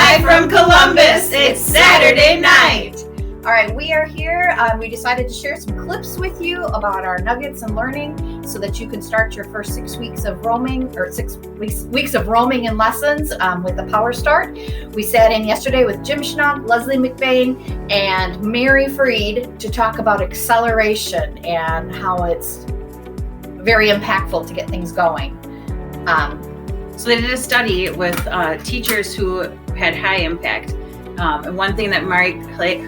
Live from Columbus, it's Saturday night. All right, we are here. We decided to share some clips with you about our nuggets and learning so that you can start your first 6 weeks of roaming, or 6 weeks of roaming and lessons with the Power Start. We sat in yesterday with Jim Schnuck, Leslie McBain, and Mary Freed to talk about acceleration and how it's very impactful to get things going. So they did a study with teachers who had high impact. And one thing that Marie Clay...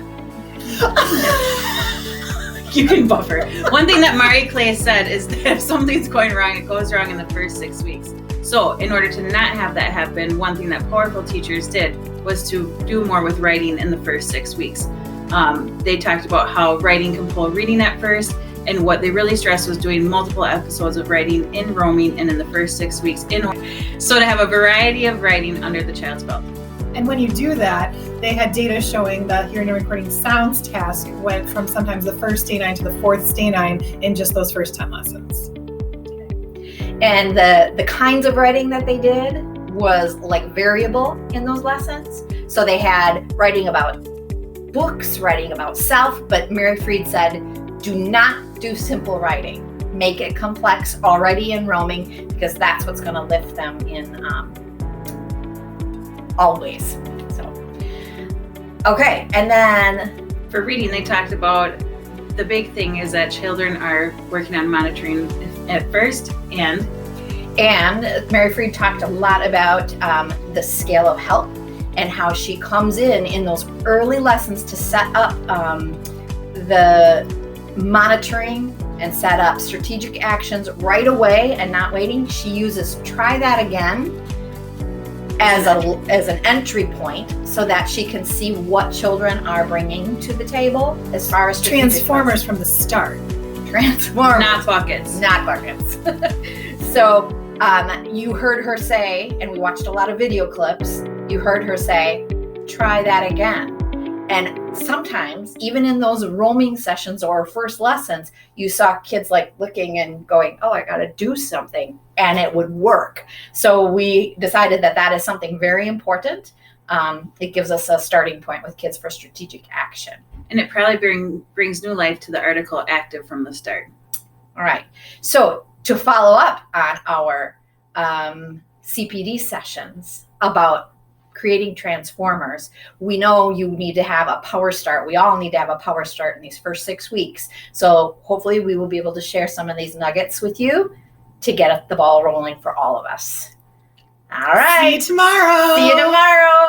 you can buffer. One thing that Marie Clay said is that if something's going wrong, it goes wrong in the first 6 weeks. So in order to not have that happen, one thing that powerful teachers did was to do more with writing in the first 6 weeks. They talked about how writing can pull reading at first, and what they really stressed was doing multiple episodes of writing in roaming and in the first 6 weeks. So to have a variety of writing under the child's belt. And when you do that, they had data showing the hearing and recording sounds task went from sometimes the first day 9 to the fourth day 9 in just those first 10 lessons. And the kinds of writing that they did was like variable in those lessons. So they had writing about books, writing about self, but Mary Freed said, do not do simple writing. Make it complex already in roaming, because that's what's going to lift them in always. So, okay, and then for reading, they talked about the big thing is that children are working on monitoring at first, and Mary Freed talked a lot about the scale of help and how she comes in those early lessons to set up the monitoring and set up strategic actions right away and not waiting. She uses try that again as an entry point so that she can see what children are bringing to the table as far as Transformers from the start. Transformers. Not buckets. Not buckets. So you heard her say, and we watched a lot of video clips, you heard her say, try that again. And sometimes, even in those roaming sessions or first lessons, you saw kids like looking and going, oh, I got to do something, and it would work. So we decided that is something very important. It gives us a starting point with kids for strategic action. And it probably brings new life to the article active from the start. All right. So to follow up on our CPD sessions about creating transformers, we know you need to have a power start. We all need to have a power start in these first 6 weeks. So hopefully we will be able to share some of these nuggets with you to get the ball rolling for all of us. All right. See you tomorrow. See you tomorrow.